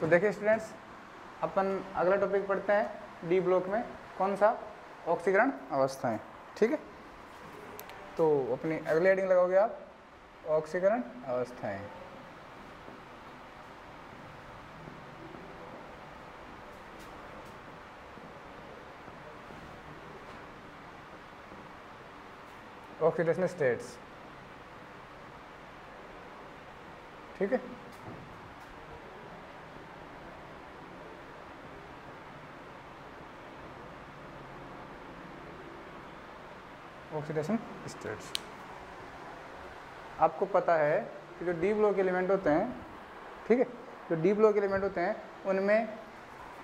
तो देखिए स्टूडेंट्स, अपन अगला टॉपिक पढ़ते हैं डी ब्लॉक में, कौन सा? ऑक्सीकरण अवस्थाएं। ठीक है, तो अपनी अगली हेडिंग लगाओगे आप ऑक्सीकरण अवस्थाएं। Oxidation states. ठीक है, ऑक्सीडेशन स्टेट्स। आपको पता है कि जो डी ब्लॉक एलिमेंट होते हैं, ठीक है, जो डी ब्लॉक एलिमेंट होते हैं उनमें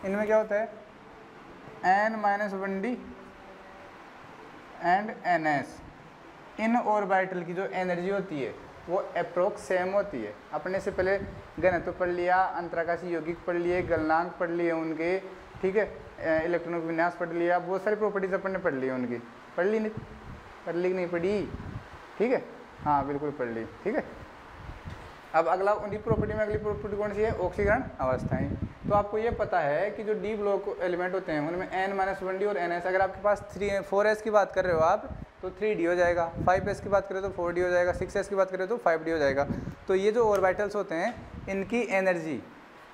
इनमें क्या होता है? n-1d and ns। In orbital की जो एनर्जी होती है वो अप्रोक्स सेम होती है। अपने से पहले घनत्व पढ़ लिया, अंतराकाशी यौगिक पढ़ लिए, गलनांक पढ़ लिए उनके, ठीक है, इलेक्ट्रॉनिक विन्यास पढ़ लिया, बहुत सारी प्रॉपर्टीज अपन ने पढ़ ली उनकी। पढ़ ली नहीं? पढ़ ली नहीं पढ़ी? ठीक है, हाँ बिल्कुल पढ़ ली। ठीक है, अब अगला उन्हीं प्रॉपर्टी में अगली प्रॉपर्टी कौन सी है? ऑक्सीकरण अवस्थाएं। तो आपको ये पता है कि जो डी ब्लॉक एलिमेंट होते हैं उनमें n-1d और ns। अगर आपके पास 4s की बात कर रहे हो आप तो 3d हो जाएगा, 5s की बात करें तो 4d हो जाएगा, 6s की बात करें तो 5d हो जाएगा। तो ये जो ऑर्बिटल्स होते हैं इनकी एनर्जी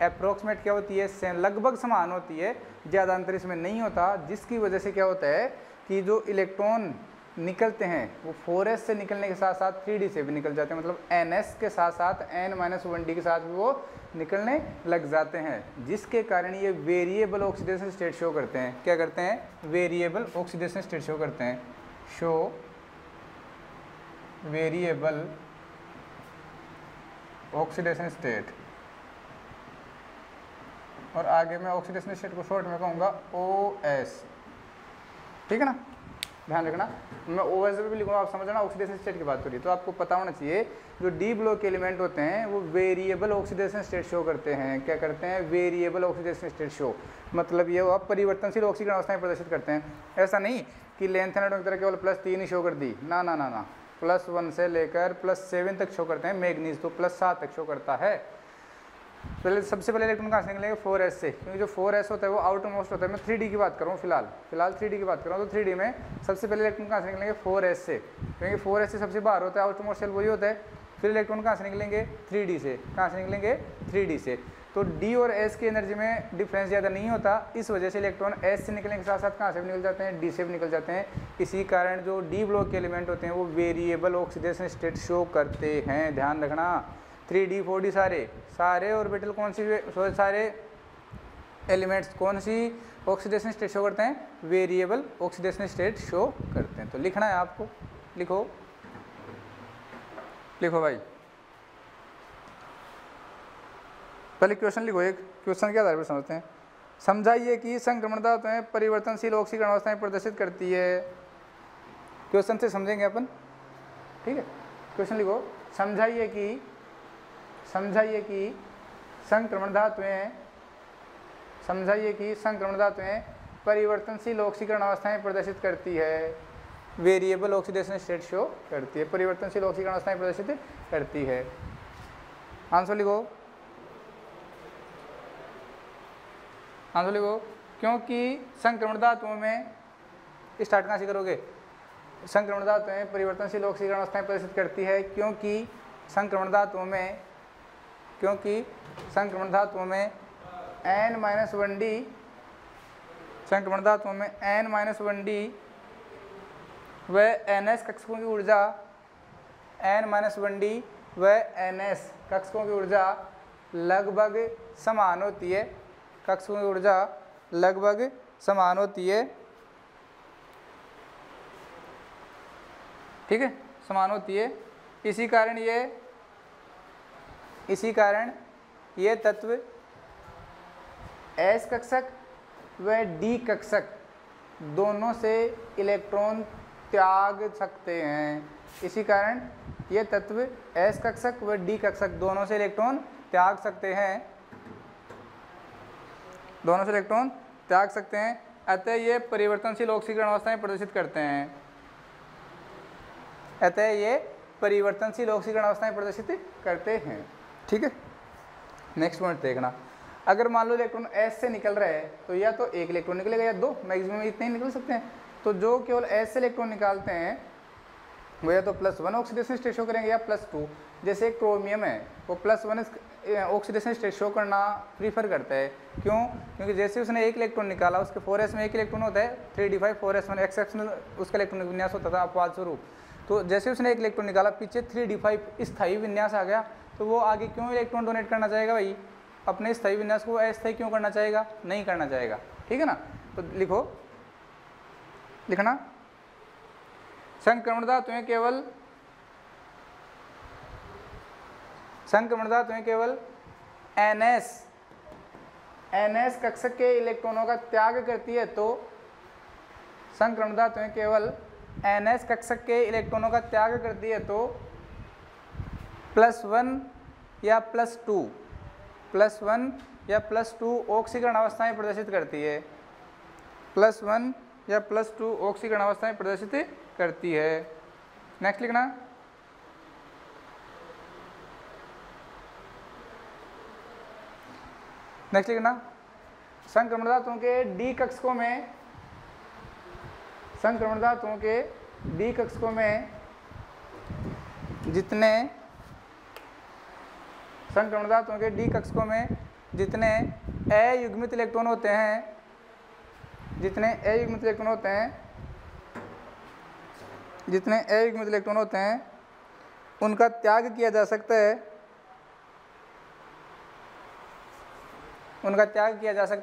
अप्रोक्सीमेट क्या होती है? सेम, लगभग समान होती है, ज़्यादा अंतर इसमें नहीं होता। जिसकी वजह से क्या होता है कि जो इलेक्ट्रॉन निकलते हैं वो 4s से निकलने के साथ साथ 3d से भी निकल जाते हैं, मतलब ns के साथ साथ n-1d के साथ भी वो निकलने लग जाते हैं, जिसके कारण ये वेरिएबल ऑक्सीडेशन स्टेट शो करते हैं। क्या करते हैं? वेरिएबल ऑक्सीडेशन स्टेट शो करते हैं। शो वेरिएबल ऑक्सीडेशन स्टेट, और आगे मैं ऑक्सीडेशन स्टेट को शॉर्ट में कहूँगा OS। ठीक है ना, ध्यान रखना, मैं OS भी लिखूँगा, आप समझना ऑक्सीडेशन स्टेट की बात हो रही है। तो आपको पता होना चाहिए जो डी ब्लॉक एलिमेंट होते हैं वो वेरिएबल ऑक्सीडेशन स्टेट शो करते हैं। क्या करते हैं? वेरिएबल ऑक्सीडेशन स्टेट शो, मतलब ये वो परिवर्तनशील ऑक्सीकरण अवस्थाएं प्रदर्शित करते हैं। ऐसा नहीं कि लेंथ एंड की तरह केवल +3 ही शो कर दी, ना ना ना ना, +1 से लेकर +7 तक शो करते हैं। मैग्नीज तो +7 तक शो करता है। पहले सबसे पहले इलेक्ट्रॉन कहाँ से निकलेंगे? 4s से, क्योंकि जो 4s होता है वो आउटर मोस्ट होता है। मैं 3d की बात कर रहा हूँ फिलहाल 3d की बात कर रहा हूँ। तो 3d में सबसे पहले इलेक्ट्रॉन कहाँ से निकलेंगे? 4s से, क्योंकि 4s से सबसे बाहर होता है, आउटर मोस्ट शेल वही होता है। फिर इलेक्ट्रॉन कहाँ से निकलेंगे? 3d से। कहाँ से निकलेंगे? 3d से। तो d और s की एनर्जी में डिफरेंस ज़्यादा नहीं होता, इस वजह से इलेक्ट्रॉन s से निकलने के साथ साथ कहाँ से भी निकल जाते हैं? d से भी निकल जाते हैं। इसी कारण जो डी ब्लॉक के एलिमेंट होते हैं वो वेरिएबल ऑक्सीडेशन स्टेट शो करते हैं। ध्यान रखना, 3d 4d सारे ऑर्बिटल कौन सी, सारे एलिमेंट्स कौन सी ऑक्सीडेशन स्टेट शो करते हैं? वेरिएबल ऑक्सीडेशन स्टेट शो करते हैं। तो लिखना है आपको, लिखो लिखो भाई, पहले क्वेश्चन लिखो। एक क्वेश्चन के आधार पर समझते हैं। समझाइए कि संक्रमण धातुएं परिवर्तनशील ऑक्सीकरण अवस्थाएं प्रदर्शित करती है। क्वेश्चन से समझेंगे अपन, ठीक है। क्वेश्चन लिखो, समझाइए कि संक्रमण धातुएं परिवर्तनशील ऑक्सीकरण अवस्थाएं प्रदर्शित करती है। वेरिएबल ऑक्सीडेशन स्टेट शो करती है, परिवर्तनशील ऑक्सीकरण अवस्थाएं प्रदर्शित करती है। आंसर लिखो, क्योंकि संक्रमण धातुओं में, स्टार्ट कहाँ से करोगे? संक्रमण धातुएं परिवर्तनशील ऑक्सीकरण अवस्थाएं प्रदर्शित करती है क्योंकि संक्रमण धातुओं में n-1d व ns कक्षकों की ऊर्जा, n-1d व ns कक्षकों की ऊर्जा लगभग समान होती है। कक्षकों की ऊर्जा लगभग समान होती है, ठीक है, समान होती है। इसी कारण ये तत्व S कक्षक व D कक्षक दोनों से इलेक्ट्रॉन त्याग सकते हैं। इसी कारण ये तत्व S कक्षक व D कक्षक दोनों से इलेक्ट्रॉन त्याग सकते हैं, अतः ये परिवर्तनशील ऑक्सीकरण अवस्थाएं प्रदर्शित करते हैं। ठीक है, नेक्स्ट पॉइंट देखना। अगर मान लो इलेक्ट्रॉन एस से निकल रहा है तो या तो एक इलेक्ट्रॉन निकलेगा या दो, मैक्सिमम इतने ही निकल सकते हैं। तो जो केवल एस से इलेक्ट्रॉन निकालते हैं वो या तो +1 ऑक्सीडेशन स्टेट शो करेंगे या +2। जैसे क्रोमियम है वो +1 ऑक्सीडेशन स्टेट शो करना प्रीफर करता है। क्यों? क्योंकि जैसे उसने एक इलेक्ट्रॉन निकाला, उसके 4s में एक इलेक्ट्रॉन होता है, 3d5 4s1 एक्सेप्शनल उसका इलेक्ट्रॉनिक विन्यास होता था अपवाद स्वरूप। तो जैसे उसने एक इलेक्ट्रॉन निकाला, पीछे 3d5 स्थायी विन्यास आ गया, तो वो आगे क्यों इलेक्ट्रॉन डोनेट करना चाहेगा भाई? अपने स्थायी विन्यास को अस्थायी क्यों करना चाहेगा? नहीं करना चाहेगा, ठीक है ना। तो लिखना संक्रमण धातुएं केवल NS कक्षक के इलेक्ट्रॉनों का त्याग करती है, तो संक्रमण धातुएं केवल NS कक्षक के इलेक्ट्रॉनों का त्याग करती है तो +1 या +2 ऑक्सीकरण अवस्थाएं प्रदर्शित करती है। +1 या +2 ऑक्सीकरण अवस्थाएं प्रदर्शित करती है। नेक्स्ट लिखना संक्रमण धातुओं के डी कक्षकों में जितने अयुग्मित इलेक्ट्रॉन होते हैं उनका त्याग किया जा सकता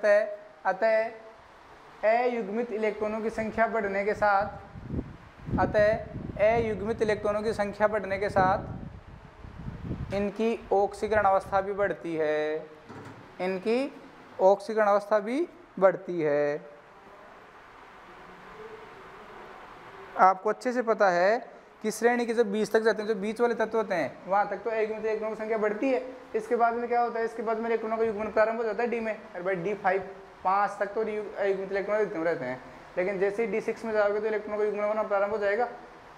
है। अतः अयुग्मित इलेक्ट्रॉनों की संख्या बढ़ने के साथ इनकी ऑक्सीकरण अवस्था भी बढ़ती है। आपको अच्छे से पता है कि श्रेणी के जब बीच तक जाते हैं, जो बीच वाले तत्व होते हैं, वहां तक तो अयुग्मित इलेक्ट्रॉनों की संख्या बढ़ती है। इसके बाद में क्या होता है? इसके बाद में इलेक्ट्रॉनों का युग्मन प्रारंभ हो जाता है डी में। अरे भाई D5 5 तक तो अयुग्मित इलेक्ट्रॉन रहते हैं, लेकिन जैसे ही D6 में जाओगे तो इलेक्ट्रॉनों का युग्मन होना प्रारंभ हो जाएगा।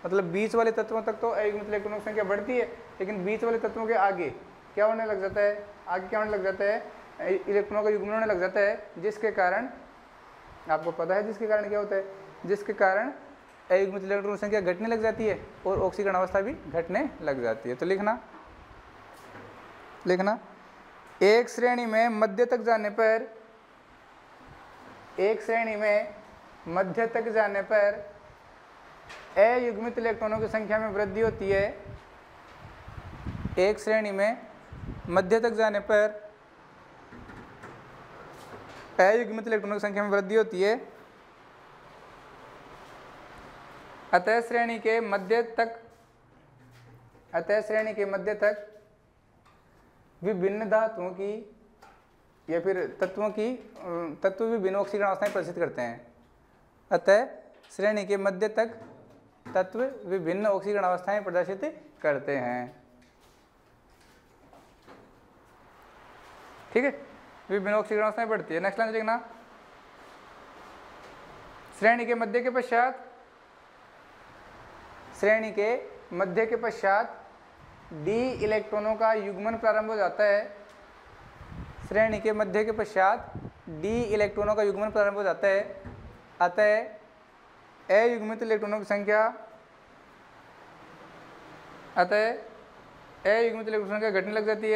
मतलब बीच वाले तत्वों तक तो अयुग्मित इलेक्ट्रॉनों की संख्या बढ़ती है, लेकिन बीच वाले तत्वों के आगे क्या होने लग जाता है? इलेक्ट्रॉनों का युग्मन होने लग जाता है, जिसके कारण आपको पता है जिसके कारण क्या होता है? जिसके कारण अयुग्मित इलेक्ट्रॉन संख्या घटने लग जाती है और ऑक्सीकरण अवस्था भी घटने लग जाती है। तो लिखना एक श्रेणी में मध्य तक जाने पर अयुग्मित इलेक्ट्रॉनों की संख्या में वृद्धि होती है। एक श्रेणी में मध्य तक जाने पर अयुग्मित इलेक्ट्रॉनों की संख्या में वृद्धि होती है। अतः श्रेणी के मध्य तक विभिन्न धातुओं की या फिर तत्व विभिन्न ऑक्सीकरण अवस्थाएं प्रदर्शित करते हैं। अतः श्रेणी के मध्य तक तत्व विभिन्न ऑक्सीकरण अवस्थाएं प्रदर्शित करते हैं। ठीक है, विभिन्न ऑक्सीकरण अवस्थाएं बढ़ती है। नेक्स्ट लाइन देखना, श्रेणी के मध्य के पश्चात डी इलेक्ट्रॉनों का युग्मन प्रारंभ हो जाता है। श्रेणी के मध्य के पश्चात डी इलेक्ट्रॉनों का युग्मन प्रारंभ हो जाता है। अतः अयुग्मित इलेक्ट्रॉनों की संख्या घटने लग जाती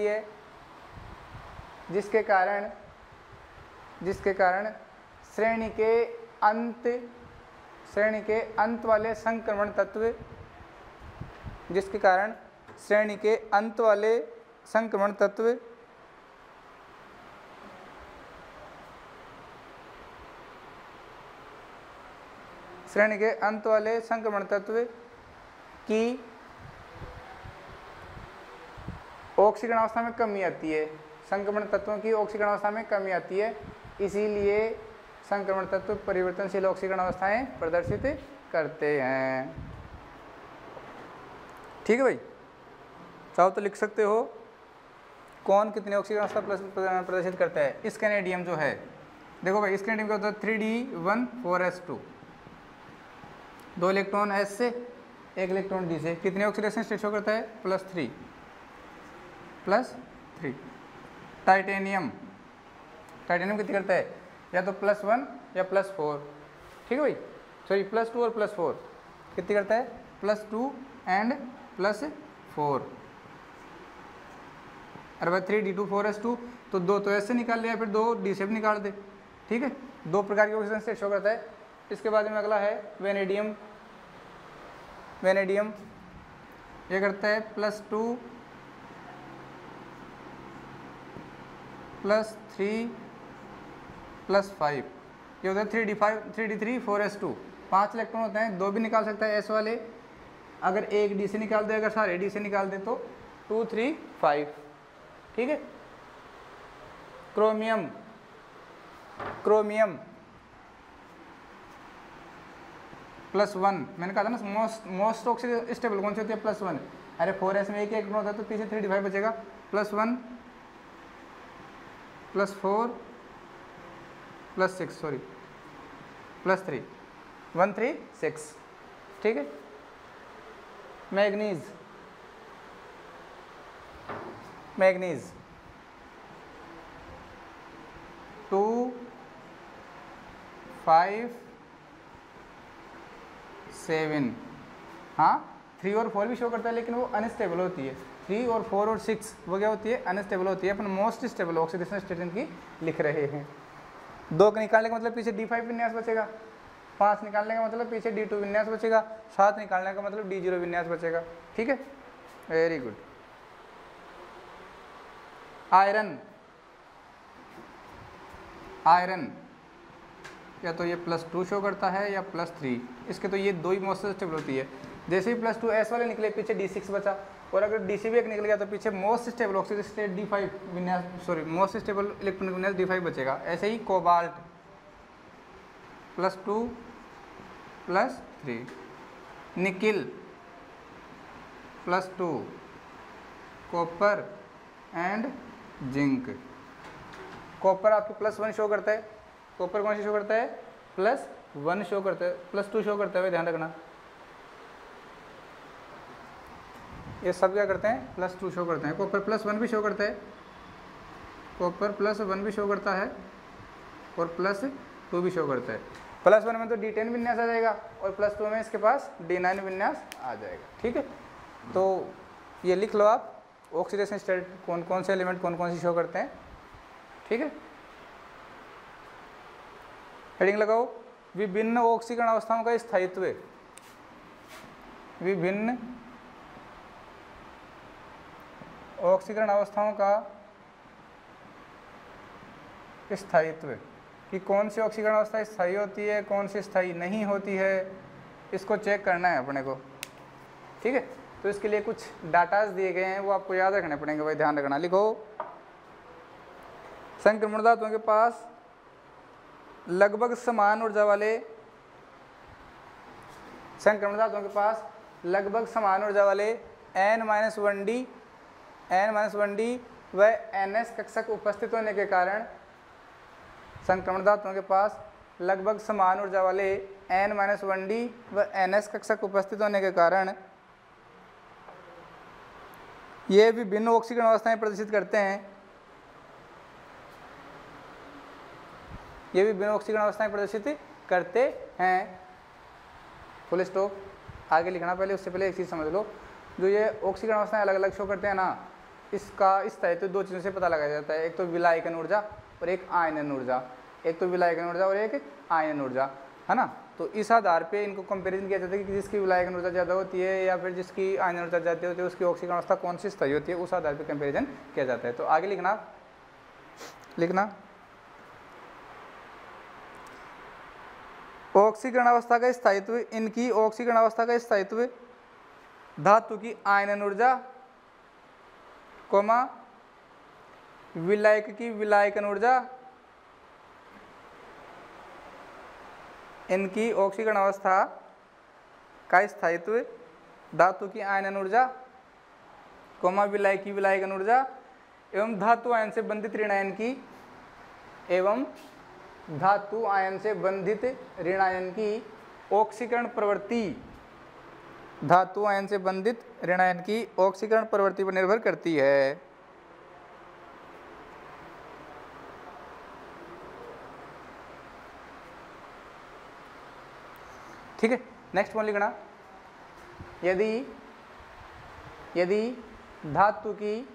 है। जिसके कारण श्रेणी के अंत वाले संक्रमण तत्व की ऑक्सीकरण अवस्था में कमी आती है। संक्रमण तत्वों की ऑक्सीकरण अवस्था में कमी आती है, इसीलिए संक्रमण तत्व परिवर्तनशील ऑक्सीकरण अवस्थाएं प्रदर्शित करते हैं। ठीक है भाई, चाहो तो लिख सकते हो कौन कितनी ऑक्सीकरण अवस्था प्रदर्शित करता है। स्कैनेडियम जो है, देखो भाई स्कैनेडियम का होता है 3d1 4s2, 2 इलेक्ट्रॉन s से एक इलेक्ट्रॉन डी से। कितने ऑक्सीडेशन स्टेट शो करता है? +3 +3। टाइटेनियम कितनी करता है? या तो +1 या +4, ठीक है भाई, सॉरी +2 और +4 कितनी करता है? +2 एंड +4। अरे भाई 3d2 4s2, तो 2 तो ऐसे निकाल लिया, फिर 2 डी से भी निकाल दे, ठीक है। 2 प्रकार के ऑक्सीजन स्टेट शो करता है। इसके बाद में अगला है वेनेडियम ये करता है +2 +3 +5, ये होता है 3d3 4s2। 5 इलेक्ट्रॉन होते हैं, 2 भी निकाल सकता है एस वाले, अगर एक डी से निकाल दे, अगर सारे डी से निकाल दे तो 2 3 5, ठीक है। क्रोमियम +1, मैंने कहा था ना मोस्ट ऑक्सीजन स्टेबल कौन सी होती है? +1। अरे 4s में एक इलेक्ट्रॉन होता है तो पीछे 3d5 बचेगा, +1 +4 +6, सॉरी +3 1 3 6, ठीक है। मैग्नीज 2 5 7, हाँ 3 और 4 भी शो करता है, लेकिन वो अनस्टेबल होती है। 3 और 4 और 6 वो क्या होती है? अनस्टेबल होती है। अपन मोस्ट स्टेबल ऑक्सीडेशन स्टेट इनकी लिख रहे हैं। 2 का निकालने का मतलब पीछे D5 विन्यास बचेगा, 5 निकालने का मतलब पीछे D2 विन्यास बचेगा, 7 निकालने का मतलब D0 विन्यास बचेगा, ठीक है। Very good. आयरन या तो ये +2 शो करता है या +3, इसके तो ये 2 ही मोस्ट स्टेबल होती है। जैसे ही +2 एस वाले निकले, पीछे D6 बचा, और अगर डी से भी एक निकल गया तो पीछे most stable oxygen state D5 विन्यास, सॉरी मोस्ट स्टेबल इलेक्ट्रॉनिक विन्यास D5 बचेगा। ऐसे ही cobalt +2 +3, nickel +2, copper and zinc. Copper आपकी +1 शो करता है, कॉपर कौन सी शो करता है? +1 शो करता है, +2 शो करता है, ध्यान रखना। ये सब क्या करते हैं? +2 शो करते हैं। कॉपर +1 भी शो करता है, कॉपर +1 भी शो करता है और +2 भी शो करता है। +1 में तो D10 विन्यास आ जाएगा और +2 में इसके पास D9 विन्यास आ जाएगा, ठीक है। तो ये लिख लो आप, ऑक्सीडेशन स्टेट कौन कौन से एलिमेंट कौन कौन सी शो करते हैं, ठीक है। हेडिंग लगाओ, विभिन्न ऑक्सीकरण अवस्थाओं का स्थायित्व। विभिन्न ऑक्सीकरण अवस्थाओं का स्थायित्व, कि कौन सी ऑक्सीकरण अवस्था स्थायी होती है, कौन सी स्थायी नहीं होती है, इसको चेक करना है अपने को, ठीक है। तो इसके लिए कुछ डाटाज दिए गए हैं, वो आपको याद रखने पड़ेंगे भाई, ध्यान रखना। लिखो, संक्रमण धातुओं के पास लगभग समान ऊर्जा वाले, संक्रमण धातुओं के पास लगभग समान ऊर्जा वाले n-1d व ns कक्षक उपस्थित होने के कारण, संक्रमण धातुओं के पास लगभग समान ऊर्जा वाले n-1d व ns कक्षक उपस्थित होने के कारण ये विभिन्न ऑक्सीकरण अवस्थाएं प्रदर्शित करते हैं। ये विभिन्न ऑक्सीकरण अवस्थाएं प्रदर्शित करते हैं, फुल स्टॉप। आगे लिखना पहले, उससे पहले एक चीज़ समझ लो, जो ये ऑक्सीकरण अवस्थाएं अलग अलग शो करते हैं ना, इसका स्थायित्व 2 चीज़ों से पता लगाया जाता है, एक तो विलायकन ऊर्जा और एक आयनन ऊर्जा, एक तो विलायकन ऊर्जा और एक आयनन ऊर्जा, है ना। तो इस आधार पे इनको कंपैरिजन किया जाता है कि जिसकी विलायकन ऊर्जा ज़्यादा होती है या फिर जिसकी आयनन ऊर्जा ज़्यादा होती है, उसकी ऑक्सीकरण अवस्था कौन सी स्थायी होती है, उस आधार पर कंपेरिजन किया जाता है। तो आगे लिखना ऑक्सीकरण अवस्था का स्थायित्व, इनकी ऑक्सीकरण अवस्था का स्थायित्व धातु की आयनन ऊर्जा, विलायक की विलायकन ऊर्जा, इनकी ऑक्सीकरण अवस्था का स्थायित्व धातु की आयनन ऊर्जा, विलायक की विलायकन ऊर्जा एवं धातु आयन से बंधित ऋणायन की, एवं धातु आयन से बंधित ऋणायन की ऑक्सीकरण प्रवृत्ति धातु आयन से बंधित ऋण आयन की ऑक्सीकरण प्रवृत्ति पर निर्भर करती है। ठीक है, नेक्स्ट वन लिखना, यदि धातु की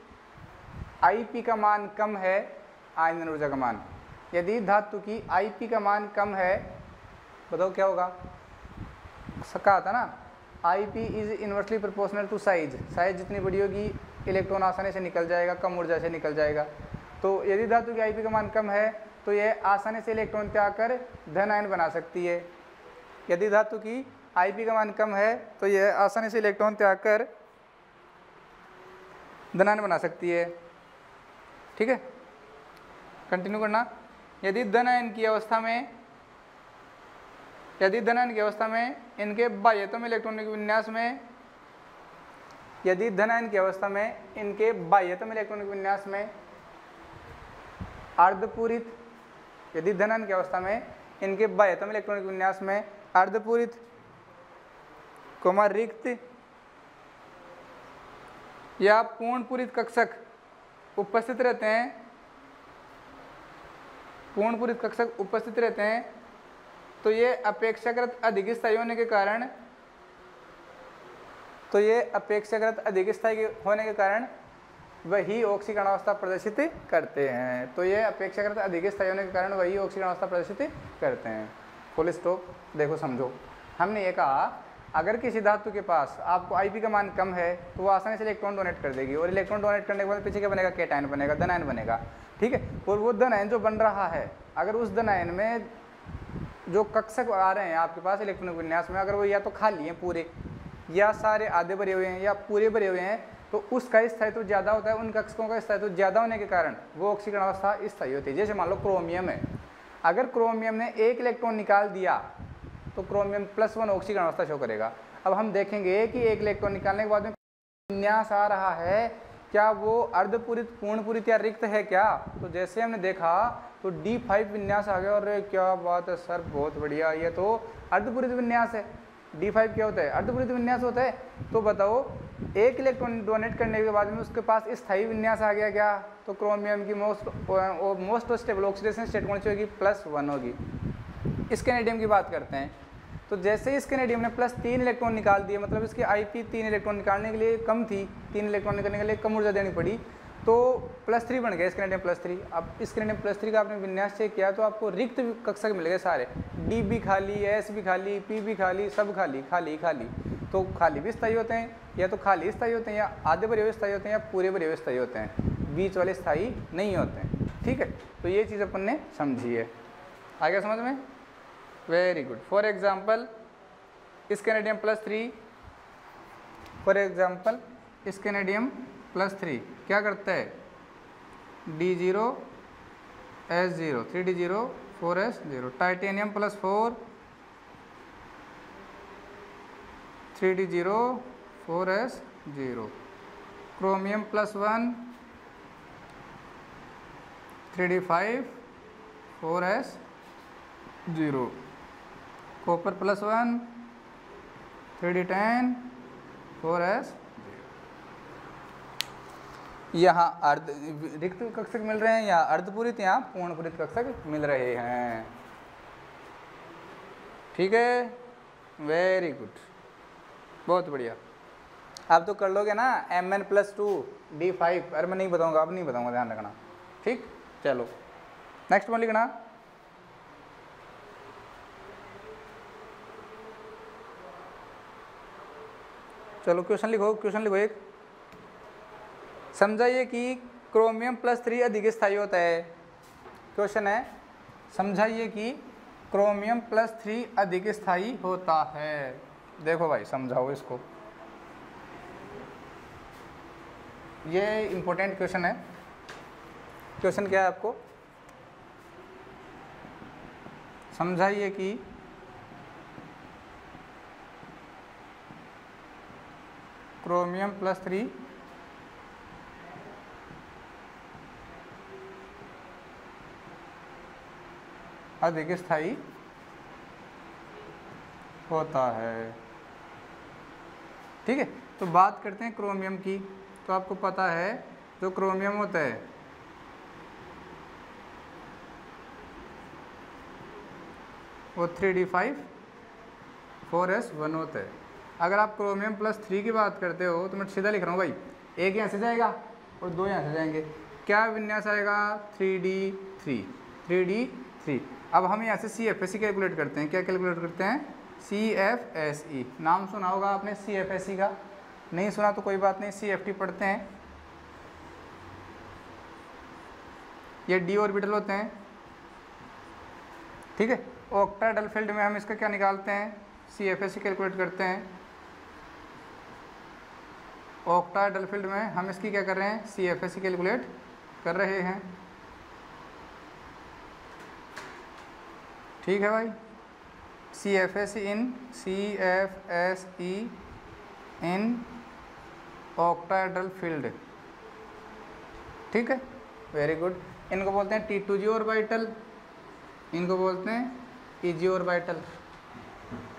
Ip का मान कम है, आयनन ऊर्जा का मान, यदि धातु की Ip का मान कम है, बताओ क्या होगा, कहा था ना, Ip is inversely proportional to size, size जितनी बड़ी होगी इलेक्ट्रॉन आसानी से निकल जाएगा, कम ऊर्जा से निकल जाएगा। तो यदि धातु की Ip का मान कम है तो यह आसानी से इलेक्ट्रॉन त्याग कर धन आयन बना सकती है। यदि धातु की Ip का मान कम है तो यह आसानी से इलेक्ट्रॉन त्याग कर धन आयन बना सकती है। ठीक है, कंटिन्यू करना, यदि धन आयन की अवस्था में इनके बाह्यतम इलेक्ट्रॉनिक विन्यास में, यदि धन आयन की अवस्था में इनके बाह्यतम इलेक्ट्रॉनिक विन्यास में अर्धपूरित, यदि धन आयन की अवस्था में इनके बाह्यतम इलेक्ट्रॉनिक विन्यास में अर्धपूरित रिक्त या पूर्ण पूरित कक्षक उपस्थित रहते हैं, पूर्ण पूरित कक्षक उपस्थित रहते हैं, तो ये अपेक्षाकृत अधिक स्थायी होने के कारण, वही ऑक्सीकरण अवस्था प्रदर्शित करते हैं। तो ये अपेक्षाकृत अधिक स्थायी होने के कारण वही ऑक्सीकरण अवस्था प्रदर्शित करते हैं। Full stop. देखो समझो, हमने ये कहा अगर किसी धातु के पास आपको Ip का मान कम है तो वो आसानी से इलेक्ट्रॉन डोनेट कर देगी, और इलेक्ट्रॉन डोनेट करने के बाद पीछे क्या बनेगा, कैटायन बनेगा, धन आयन बनेगा। ठीक है, और वो धन आयन जो बन रहा है, अगर उस धन आयन में जो कक्षक आ रहे हैं आपके पास इलेक्ट्रॉनिक विन्यास में, अगर वो या तो खाली हैं पूरे, या सारे आधे भरे हुए हैं, या पूरे भरे हुए हैं, तो उसका स्थायित्व ज़्यादा होता है, उन कक्षकों का स्थायित्व ज़्यादा होने के कारण वो ऑक्सीकरण अवस्था स्थायी होती है। जैसे मान लो क्रोमियम है, अगर क्रोमियम ने एक इलेक्ट्रॉन निकाल दिया तो क्रोमियम +1 ऑक्सीकरण अवस्था शो करेगा। अब हम देखेंगे कि एक इलेक्ट्रॉन निकालने के बाद में विन्यास आ रहा है, क्या वो अर्धपूरित, पूर्णपूरित या रिक्त है क्या। तो जैसे हमने देखा तो D5 विन्यास आ गया, और क्या बात है सर, बहुत बढ़िया, ये तो अर्धपूरित विन्यास है। D5 क्या होता है, अर्धपूरित विन्यास होता है। तो बताओ एक इलेक्ट्रॉन डोनेट करने के बाद में उसके पास स्थायी विन्यास आ गया क्या, तो क्रोमियम की मोस्ट स्टेबल ऑक्सीडेशन स्टेट कौन सी होगी, +1 होगी। स्कैनेडियम की बात करते हैं, तो जैसे ही स्कैनेडियम ने +3 इलेक्ट्रॉन निकाल दिए, मतलब इसकी Ip 3 इलेक्ट्रॉन निकालने के लिए कम थी, 3 इलेक्ट्रॉन निकालने के लिए कम ऊर्जा देनी पड़ी, तो +3 बन गया स्कैनेडियम +3। अब स्कैनेडियम +3 का आपने विन्यास चेक किया तो आपको रिक्त कक्षक मिल गए सारे, D भी खाली, S भी खाली, P भी खाली, सब खाली खाली खाली। तो खाली भी स्थायी होते हैं, या तो खाली स्थायी होते हैं, या आधे भरे हुए स्थायी होते हैं, या पूरे भरे हुए स्थायी होते हैं, बीच वाले स्थायी नहीं होते हैं। ठीक है, तो ये चीज़ अपन ने समझी है। आ गया समझ में, very good. For example scandium +3, for example scandium +3 क्या करता है, D0 S0 3D0 4S0, titanium +4 3D0 4S0, chromium +1 3D5 4S0, copper +1 3D10 4S। यहाँ अर्ध रिक्त कक्षक मिल रहे हैं, या अर्धपूरित, यहाँ पूर्णपूरित कक्षक मिल रहे हैं। ठीक है, वेरी गुड, बहुत बढ़िया। आप तो कर लोगे ना, Mn+2 D5, अरे मैं नहीं बताऊंगा, अब नहीं बताऊंगा, ध्यान रखना। ठीक, चलो नेक्स्ट वन लिखना, चलो क्वेश्चन लिखो एक, समझाइए कि क्रोमियम +3 अधिक स्थायी होता है। क्वेश्चन है, समझाइए कि क्रोमियम +3 अधिक स्थायी होता है। देखो भाई समझाओ इसको, ये इंपॉर्टेंट क्वेश्चन है। क्वेश्चन क्या है आपको, समझाइए कि क्रोमियम +3 अधिक स्थायी होता है। ठीक है। तो बात करते हैं क्रोमियम की। तो आपको पता है जो क्रोमियम होता है वो 3d5 4s1 होता है। अगर आप क्रोमियम +3 की बात करते हो तो मैं सीधा लिख रहा हूँ भाई, एक यहाँ से जाएगा और दो यहाँ से जाएंगे, क्या विन्यास आएगा 3d3। अब हम यहाँ से CFSE कैलकुलेट करते हैं। क्या कैलकुलेट करते हैं? CFSE। नाम सुना होगा आपने CFSE का, नहीं सुना तो कोई बात नहीं, CFT पढ़ते हैं। ये d ऑर्बिटल होते हैं, ठीक है। ऑक्टाहेड्रल फील्ड में हम इसका क्या निकालते हैं? CFSE कैलकुलेट करते हैं। ऑक्टाहेड्रल फील्ड में हम इसकी क्या कर रहे हैं? CFSE कैलकुलेट कर रहे हैं, ठीक है भाई। CFSE इन ऑक्टाहेड्रल फील्ड, ठीक है, वेरी गुड। इनको बोलते हैं T2G ऑर्बिटल, इनको बोलते हैं EG ऑर्बिटल।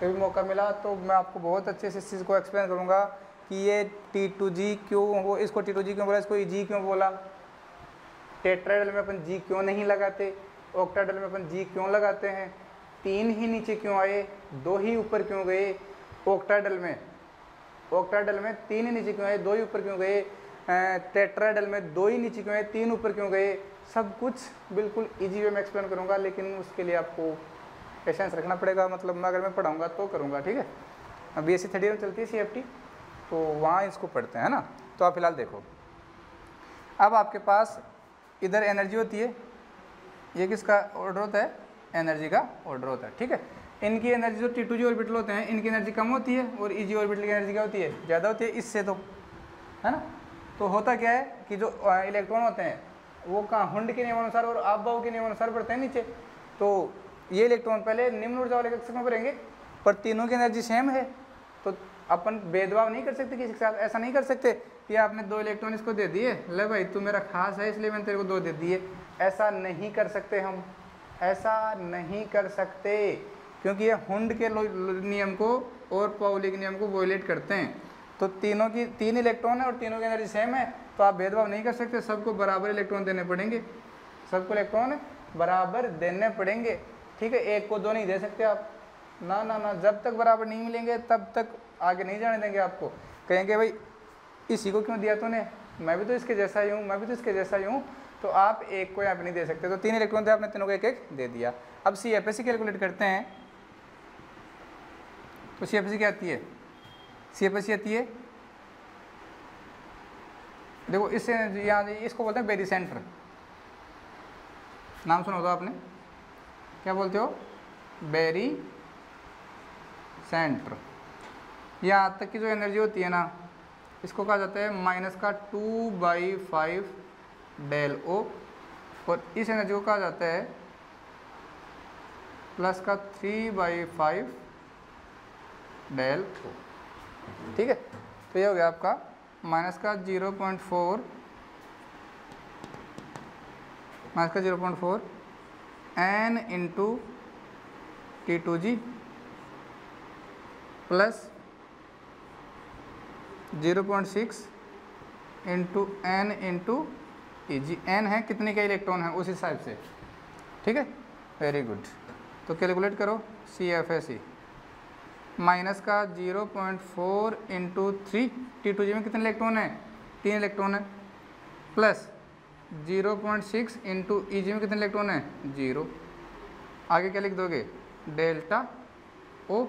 कभी मौका मिला तो मैं आपको बहुत अच्छे से इस चीज़ को एक्सप्लेन करूँगा कि ये T2G क्यों हो, इसको T2G क्यों बोला, इसको EG क्यों बोला, टेट्राहेड्रल में अपन G क्यों नहीं लगाते, ऑक्टाहेड्रल में अपन G क्यों लगाते हैं, 3 ही नीचे क्यों आए, 2 ही ऊपर क्यों गए, ऑक्टाहेड्रल में 3 ही नीचे क्यों आए, 2 ही ऊपर क्यों गए, टेट्राहेड्रल में 2 ही नीचे क्यों आए, 3 ऊपर क्यों गए, सब कुछ बिल्कुल इजी वे में एक्सप्लेन करूँगा। लेकिन उसके लिए आपको पेशेंस रखना पड़ेगा, मतलब मैं अगर मैं पढ़ाऊँगा तो करूँगा, ठीक है। अब BSc 3rd ईयर में चलती है CFT, तो वहाँ इसको पढ़ते हैं ना। तो आप फिलहाल देखो, अब आपके पास इधर एनर्जी होती है, ये किसका ऑर्डर होता है? एनर्जी का ऑर्डर होता है, ठीक है। इनकी एनर्जी जो T2G ऑर्बिटल होते हैं इनकी एनर्जी कम होती है और EG ऑर्बिटल की एनर्जी क्या होती है? ज़्यादा होती है इससे, तो है ना। तो होता क्या है कि जो इलेक्ट्रॉन होते हैं वो कहाँ हुंड के नियमानुसार और आपबाऊ के नियमानुसार बढ़ते हैं नीचे। तो ये इलेक्ट्रॉन पहले निम्न ऊर्जा वाले कक्षक में बढ़ेंगे, पर तीनों की एनर्जी सेम है, तो अपन भेदभाव नहीं कर सकते किसी के साथ। ऐसा नहीं कर सकते कि आपने 2 इलेक्ट्रॉन इसको दे दिए, ले भाई तू मेरा खास है इसलिए मैंने तेरे को 2 दे दिए। ऐसा नहीं कर सकते हम, ऐसा नहीं कर सकते, क्योंकि ये हुंड के नियम को और पाउली के नियम को वॉयलेट करते हैं। तो तीनों की 3 इलेक्ट्रॉन है और तीनों की एनर्जी सेम है, तो आप भेदभाव नहीं कर सकते, सबको बराबर इलेक्ट्रॉन देने पड़ेंगे, सबको इलेक्ट्रॉन बराबर देने पड़ेंगे, ठीक है। एक को 2 नहीं दे सकते आप, ना ना ना, जब तक बराबर नहीं मिलेंगे तब तक आगे नहीं जाने देंगे आपको। कहेंगे भाई इसी को क्यों दिया तूने, मैं भी तो इसके जैसा ही हूँ, मैं भी तो इसके जैसा ही हूँ, तो आप एक को यहाँ पे नहीं दे सकते। तो 3 इलेक्ट्रॉन थे, आपने तीनों को एक एक दे दिया। अब CFSE कैलकुलेट करते हैं, तो CFSE क्या आती है? CFSE आती है, देखो इससे यहाँ इसको बोलते हैं बेरी सेंटर। नाम सुना होगा आपने, क्या बोलते हो? Very centre. यहाँ तक की जो एनर्जी होती है ना, इसको कहा जाता है -2/5 del O, और इस एनर्जी को कहा जाता है +3/5 del O, ठीक है। तो ये हो गया आपका -0.4 n into T2G plus 0.6 into n into EG। n है कितने के इलेक्ट्रॉन है उस हिसाब से, ठीक है, वेरी गुड। तो कैलकुलेट करो CFSE -0.4 इंटू 3, T2G में कितने इलेक्ट्रॉन है? 3 इलेक्ट्रॉन है, प्लस 0.6 इंटू EG में कितने इलेक्ट्रॉन है? 0। आगे क्या लिख दोगे? Delta O।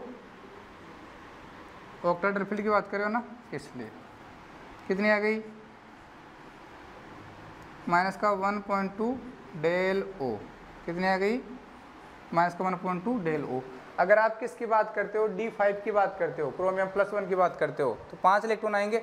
ऑक्टाहेड्रल फील्ड की बात कर रहे हो ना, इसलिए कितनी आ गई? -1.2 del O। कितनी आ गई? -1.2 del O। अगर आप किसकी बात करते हो? D5 की बात करते हो, क्रोमियम +1 की बात करते हो, तो 5 इलेक्ट्रॉन आएंगे,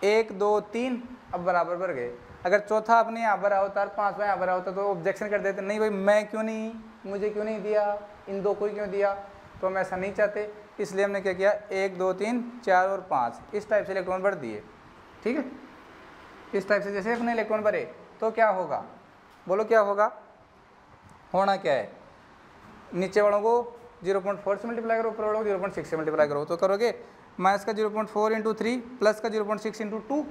1 2 3, अब बराबर भर गए। अगर चौथा आपने यहाँ भरा होता और 5वां यहाँ भरा होता तो ऑब्जेक्शन कर देते, नहीं भाई मैं क्यों नहीं, मुझे क्यों नहीं दिया, इन 2 को क्यों दिया। तो हम ऐसा नहीं चाहते, इसलिए हमने क्या किया, 1 2 3 4 और 5 इस टाइप से इलेक्ट्रॉन भर दिए, ठीक है। इस टाइप से जैसे अपने इलेक्ट्रॉन भरे तो क्या होगा, बोलो क्या होगा? होना क्या है? नीचे वालों को 0.4 से मल्टीप्लाई करो, ऊपर वालों को 0.6 से मल्टीप्लाई करो, तो करोगे माइनस का 0.4 इंटू 3 प्लस का 0.6 इंटू 2,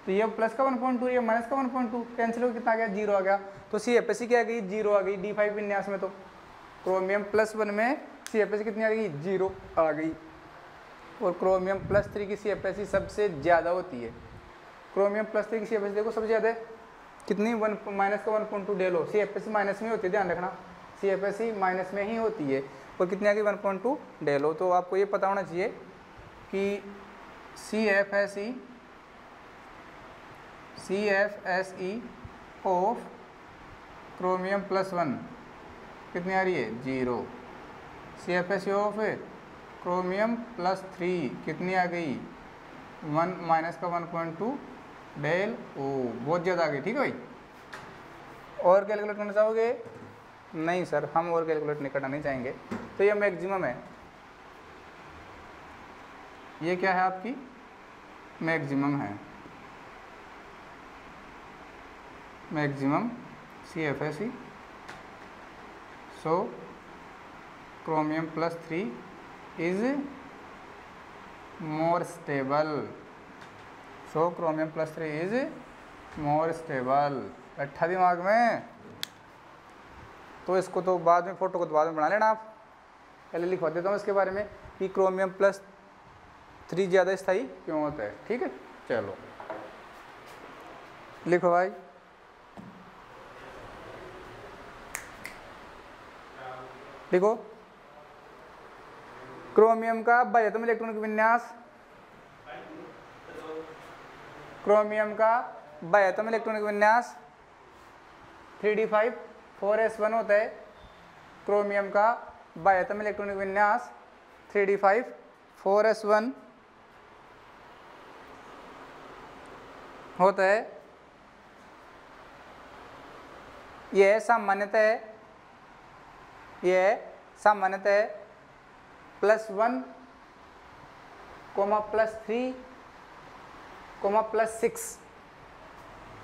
तो ये प्लस का 1.2 ये माइनस का 1.2 कैंसिल हो कितना आ गया 0 आ गया। तो सी एफ एस सी क्या आ गई 0 आ गई D5 विन्यास में। तो क्रोमियम +1 में सी एफ एस सी कितनी आ गई 0 आ गई। और क्रोमियम +3 की सी एफ एस सी सबसे ज़्यादा होती है। क्रोमियम +3 की सी एफ एस सी देखो सबसे ज़्यादा कितनी माइनस का 1.2 डेलो, C F S C minus में होती है, ध्यान रखना C F S C minus में ही होती है। और कितनी आ गई 1.2 डेलो। तो आपको ये पता होना चाहिए कि C F S E of chromium +1 कितनी आ रही है 0। C F S E of chromium +3 कितनी आ गई 1 माइनस का 1.2 डेल ओ, बहुत ज़्यादा आ गई। ठीक है भाई, और कैलकुलेट करना चाहोगे? नहीं सर, हम और कैलकुलेट नहीं करना नहीं चाहेंगे। तो ये मैक्सिमम है, ये क्या है आपकी मैक्सिमम है, maximum C F S E. So chromium +3 is more stable. So chromium +3 is more stable. अच्छा दिमाग में, तो इसको तो बाद में, फोटो को तो बाद में बना लेना आप, पहले लिखवा देता हूँ इसके बारे में कि क्रोमियम +3 ज़्यादा स्थायी क्यों होता है। ठीक है, चलो लिखो भाई। लिखो क्रोमियम का बाह्यतम इलेक्ट्रॉनिक विन्यास, क्रोमियम का बाह्यतम इलेक्ट्रॉनिक विन्यास 3d5 4s1 होता है। क्रोमियम का बाह्यतम इलेक्ट्रॉनिक विन्यास 3d5 4s1 होता है। यह सामान्यतः +1, +3, +6,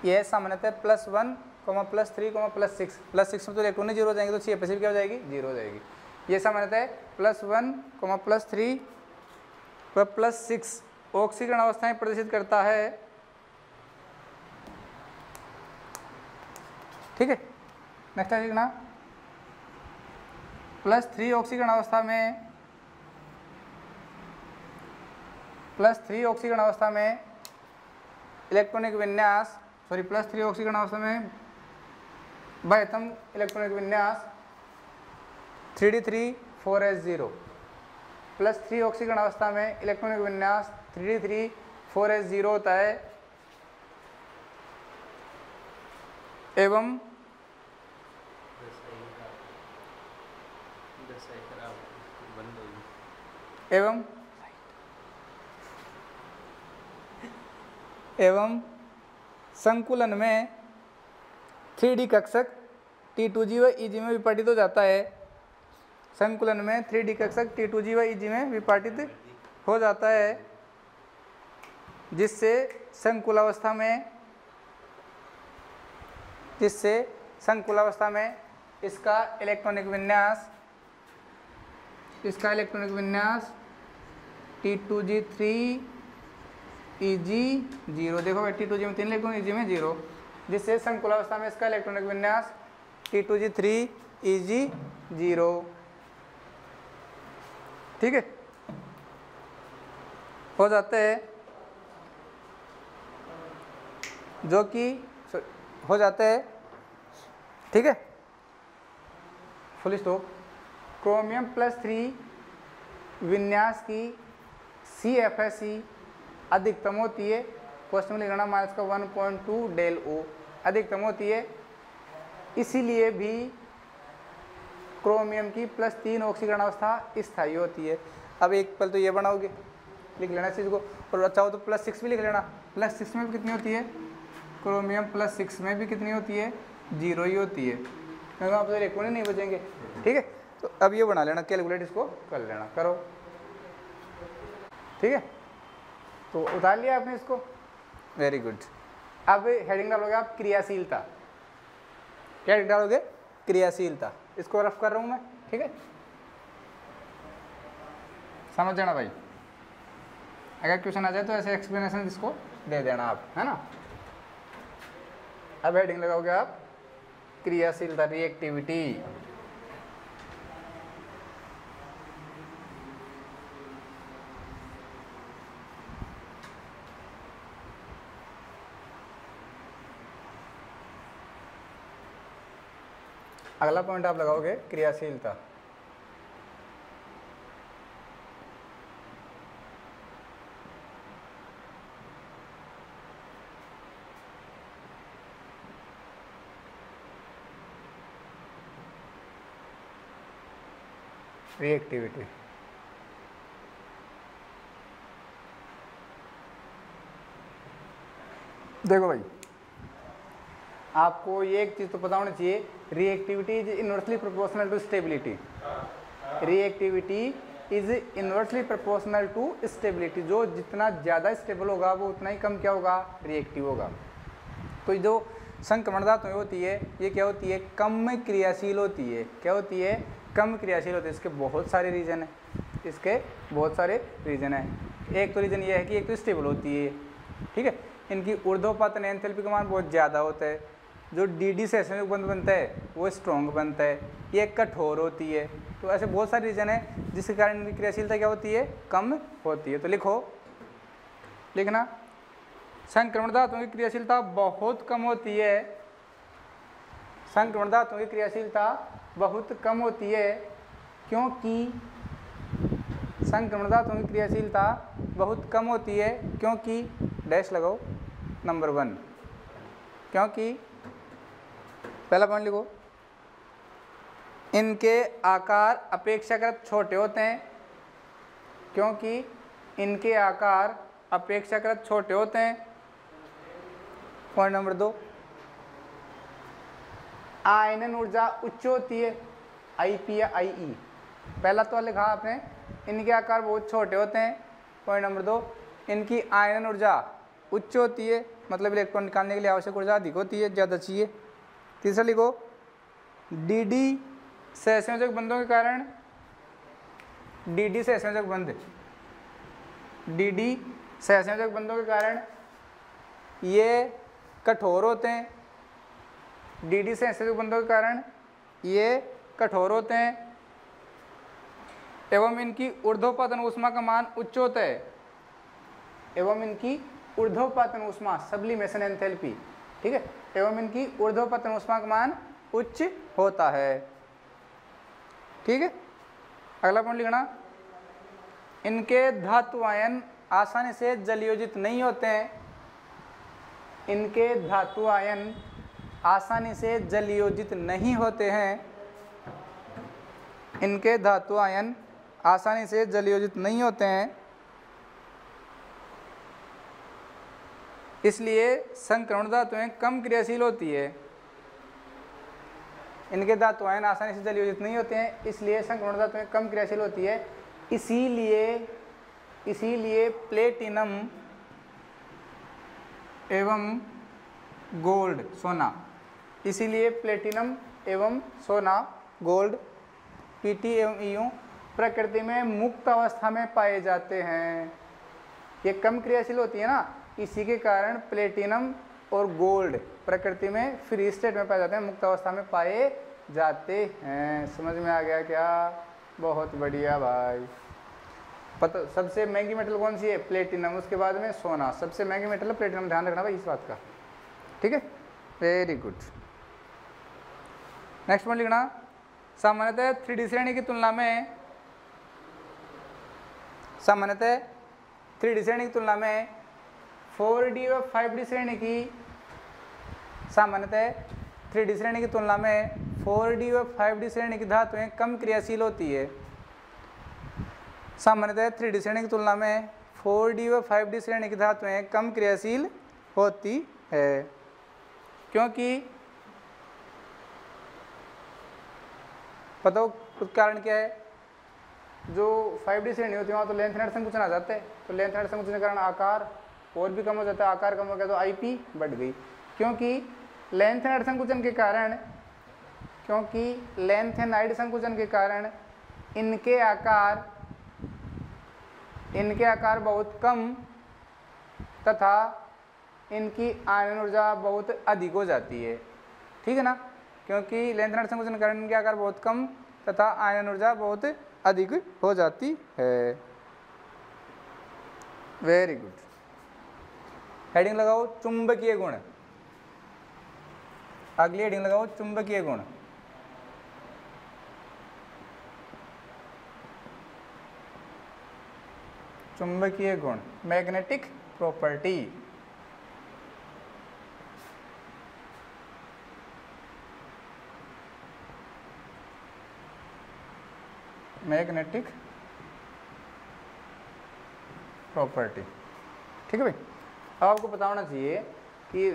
यह सामान्यतः +1, +3, +6, +6 में तो इलेक्ट्रॉन जीरो हो जाएंगे, तो सी एफ एस सी क्या हो जाएगी 0 हो जाएगी। ये सामान्यतः +1, +3 +6 ऑक्सीकरण अवस्थाएं प्रदर्शित करता है। ठीक है, नेक्स्ट है लिखना +3 ऑक्सीकरण अवस्था में, +3 ऑक्सीकरण अवस्था में इलेक्ट्रॉनिक विन्यास, +3 ऑक्सीकरण अवस्था में बाह्यतम इलेक्ट्रॉनिक विन्यास 3d3 4s0, +3 ऑक्सीकरण अवस्था में इलेक्ट्रॉनिक विन्यास 3d3 4s0 होता है। एवं संकुलन में 3D कक्षक T2G व EG में विपाटित हो जाता है। संकुलन में 3D कक्षक T2G व EG में विपाटित हो जाता है, जिससे संकुलावस्था में इसका इलेक्ट्रॉनिक विन्यास T2G3 EG0, देखो भाई T2G में 3 इलेक्ट्रॉन, EG में 0, जिससे संकुलावस्था में इसका इलेक्ट्रॉनिक विन्यास T2G3 EG0। ठीक है, हो जाते हैं, जो कि हो जाते हैं। ठीक है, फुल स्टॉप। क्रोमियम +3 विन्यास की CFSE अधिकतम होती है, क्वेश्चन में लिखना माइनस का 1.2 डेल ओ अधिकतम होती है। इसीलिए भी क्रोमियम की +3 ऑक्सीकरण अवस्था स्थायी होती है। अब एक पल तो ये बनाओगे, लिख लेना इस चीज़ को, और अच्छा हो तो +6 भी लिख लेना। +6 में भी कितनी होती है, क्रोमियम +6 में भी कितनी होती है 0 ही होती है, क्योंकि आप तो इलेक्ट्रॉन ही नहीं बचेंगे। ठीक है, तो अब ये बना लेना, कैलकुलेट इसको कर लेना, करो। ठीक है, तो उतार लिया आपने इसको, वेरी गुड। अब हेडिंग डालोगे आप क्रियाशीलता, क्या डालोगे क्रियाशीलता, इसको रफ कर रहा हूँ मैं। ठीक है, समझ जाना भाई। अगर क्वेश्चन आ जाए तो ऐसे एक्सप्लेनेशन इसको दे देना आप, है ना। अब हेडिंग लगाओगे आप क्रियाशीलता, रिएक्टिविटी। अगला पॉइंट आप लगाओगे क्रियाशीलता। रिएक्टिविटी। देखो भाई, आपको ये एक चीज़ तो पता होना चाहिए, reactivity is inversely proportional to stability. Reactivity is inversely proportional to stability. जो जितना ज़्यादा स्टेबल होगा वो उतना ही कम क्या होगा, रिएक्टिव होगा। तो जो संक्रमण धातुएं होती है ये क्या होती है, कम क्रियाशील होती है। क्या होती है, कम क्रियाशील होती है। इसके बहुत सारे रीज़न हैं, इसके बहुत सारे रीज़न हैं। एक तो रीज़न ये है कि एक तो स्टेबल होती है, ठीक है। इनकी ऊर्ध्वपातन एंथैल्पी का मान बहुत ज़्यादा होता है। जो डी से संयुग्म बंध बनता है वो स्ट्रॉन्ग बनता है। ये कठोर होती है। तो ऐसे बहुत सारे रीज़न हैं जिसके कारण इनकी क्रियाशीलता क्या होती है, कम होती है। तो लिखना संक्रमण धातुओं की क्रियाशीलता बहुत कम होती है। संक्रमण धातुओं की क्रियाशीलता बहुत कम होती है क्योंकि संक्रमण धातुओं की क्रियाशीलता बहुत कम होती है क्योंकि डैश लगाओ नंबर 1, क्योंकि पहला पॉइंट लिखो, इनके आकार अपेक्षाकृत छोटे होते हैं। क्योंकि इनके आकार अपेक्षाकृत छोटे होते हैं। पॉइंट नंबर 2, आयनन ऊर्जा उच्च होती है, आईपी या आईई। पहला तो लिखा आपने, इनके आकार बहुत छोटे होते हैं। पॉइंट नंबर 2, इनकी आयनन ऊर्जा उच्च होती है, मतलब इलेक्ट्रॉन निकालने के लिए आवश्यक ऊर्जा अधिक होती है, ज़्यादा चाहिए। तीसरा लिखो, डीडी सहसंयोजक बंधों के कारण, डीडी सहसंयोजक बंधों के कारण ये कठोर होते हैं। डीडी सहसंयोजक बंधों के कारण ये कठोर होते हैं एवं इनकी ऊर्ध्वपातन ऊष्मा का मान उच्च होता है। एवं इनकी ऊर्ध्वपातन ऊष्मा, सब्लिमेशन एंथैल्पी, ठीक है, एवं इनकी ऊर्ध्वपातन ऊष्मा का मान उच्च होता है, ठीक है। अगला पॉइंट लिखना, इनके धातु आयन आसानी से जलयोजित नहीं होते हैं। इनके धातु आयन आसानी से जलयोजित नहीं होते हैं। इनके धातु आयन आसानी से जलयोजित नहीं होते हैं, इसलिए संक्रमण धातुएं कम क्रियाशील होती है। इनके धातु आयन आसानी से जलयोजित नहीं होते हैं, इसलिए संक्रमण धातुएं कम क्रियाशील होती है। इसीलिए प्लेटिनम एवं गोल्ड, सोना, इसीलिए प्लेटिनम एवं सोना, गोल्ड, पीटी एवं ईयू प्रकृति में मुक्त अवस्था में पाए जाते हैं। ये कम क्रियाशील होती है ना, इसी के कारण प्लेटिनम और गोल्ड प्रकृति में फ्री स्टेट में पाए जाते हैं, मुक्त अवस्था में पाए जाते हैं। समझ में आ गया क्या? बहुत बढ़िया भाई। पता सबसे महंगी मेटल कौन सी है? प्लेटिनम, उसके बाद में सोना। सबसे महंगी मेटल है प्लेटिनम, ध्यान रखना भाई इस बात का, ठीक है। Very good. नेक्स्ट पॉइंट लिखना, सामान्यतः 3D श्रेणी की तुलना में 4D और 5D श्रेणी की, सामान्यतः 3D श्रेणी की तुलना में 4D और 5D श्रेणी की धातुएं कम क्रियाशील होती है। सामान्यतः 3D श्रेणी की तुलना में 4D और 5D श्रेणी की धातुएं कम क्रियाशील होती है, क्योंकि पता हो कारण क्या है? जो 5D श्रेणी होती है वहाँ तो लेंथ नेट संकुचन आ जाता है, तो लेंथ नेट संकुचन के कारण आकार और भी कम हो जाता है। आकार कम हो गया तो आईपी बढ़ गई, क्योंकि लेंथेनाइड संकुचन इनके आकार बहुत कम तथा इनकी आयन ऊर्जा बहुत अधिक हो जाती है, ठीक है ना, क्योंकि लेंथेनाइट संकोचन के कारण इनके आकार बहुत कम तथा आयन ऊर्जा बहुत अधिक हो जाती है। Very good. हेडिंग लगाओ चुंबकीय गुण। अगली हेडिंग लगाओ चुंबकीय गुण। चुंबकीय गुण, मैग्नेटिक प्रॉपर्टी। मैग्नेटिक प्रॉपर्टी, ठीक है भाई। अब आपको पता होना चाहिए कि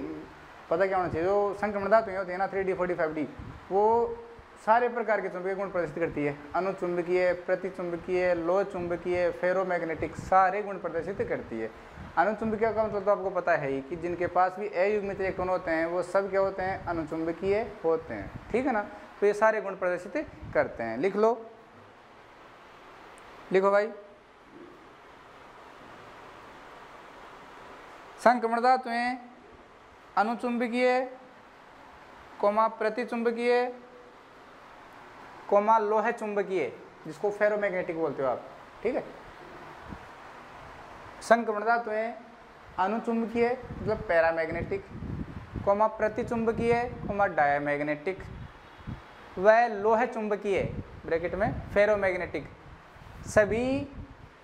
पता क्या होना चाहिए, जो संक्रमण धातुएं होती है ना 3D 45D, वो सारे प्रकार के चुंबकीय गुण प्रदर्शित करती है। अनुचुंबकीय, प्रतिचुंबकीय, लोह चुंबकीय, फेरोमैग्नेटिक, सारे गुण प्रदर्शित करती है। अनुचुंबकीय का मतलब तो आपको पता है ही कि जिनके पास भी अयुग्मित इलेक्ट्रॉन होते हैं वो सब क्या होते हैं, अनुचुंबकीय होते हैं, ठीक है ना। तो ये सारे गुण प्रदर्शित करते हैं। लिख लो, लिखो भाई। संक्रमण धातुएं अनुचुंबकीय, प्रतिचुंबकीय, लोह चुंबकीय, जिसको फेरोमैग्नेटिक बोलते हो आप, ठीक है। संक्रमण धातुएं अनुचुंबकीय मतलब पैरामैग्नेटिक, प्रतिचुंबकीय, डायामैग्नेटिक, व लोह चुंबकीय ब्रैकेट में फेरोमैग्नेटिक, सभी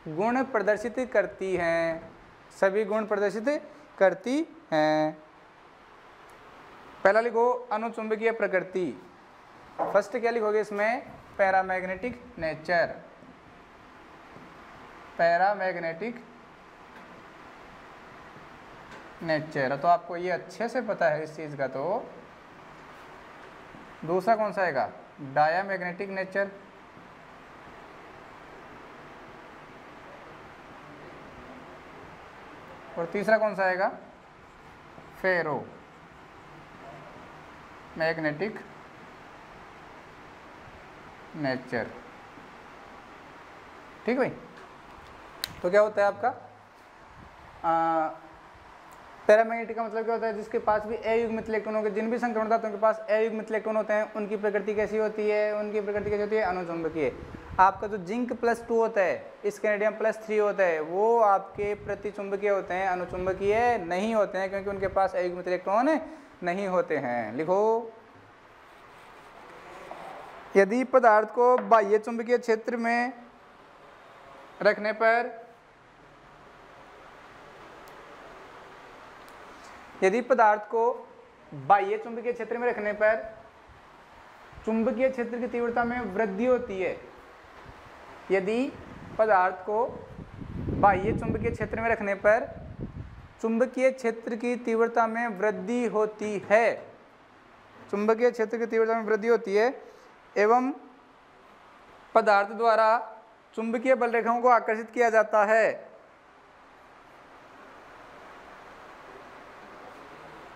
गुण प्रदर्शित करती हैं, सभी गुण प्रदर्शित करती हैं। पहला लिखो अनुचुंबकीय प्रकृति। फर्स्ट क्या लिखोगे इसमें, पैरामैग्नेटिक नेचर, पैरामैग्नेटिक नेचर। तो आपको ये अच्छे से पता है इस चीज़ का। तो दूसरा कौन सा आएगा, डायामैग्नेटिक नेचर। और तीसरा कौन सा आएगा, फेरो मैग्नेटिक नेचर, ठीक भाई। तो क्या होता है आपका पैरामैग्नेटिक का मतलब क्या होता है, जिसके पास भी अयुग्मित इलेक्ट्रॉन होंगे, जिन भी संक्रमण धातुओं के पास अयुग्मित इलेक्ट्रॉन होते हैं उनकी प्रकृति कैसी होती है, उनकी प्रकृति कैसी होती है, अनुचुंबकीय। आपका जो जिंक +2 होता है, इस कैनेडियम +3 होता है, वो आपके प्रतिचुंबकीय होते हैं, अनुचुंबकीय नहीं होते हैं, क्योंकि उनके पास अयुग्मित इलेक्ट्रॉन नहीं होते हैं। लिखो, यदि पदार्थ को बाह्य चुंबकीय क्षेत्र में रखने पर, यदि पदार्थ को बाह्य चुंबकीय क्षेत्र में रखने पर चुंबकीय क्षेत्र की तीव्रता में वृद्धि होती है, यदि पदार्थ को बाह्य चुंबकीय क्षेत्र में रखने पर चुंबकीय क्षेत्र की तीव्रता में वृद्धि होती है, चुंबकीय क्षेत्र की तीव्रता में वृद्धि होती है, एवं पदार्थ द्वारा चुंबकीय बल रेखाओं को आकर्षित किया जाता है,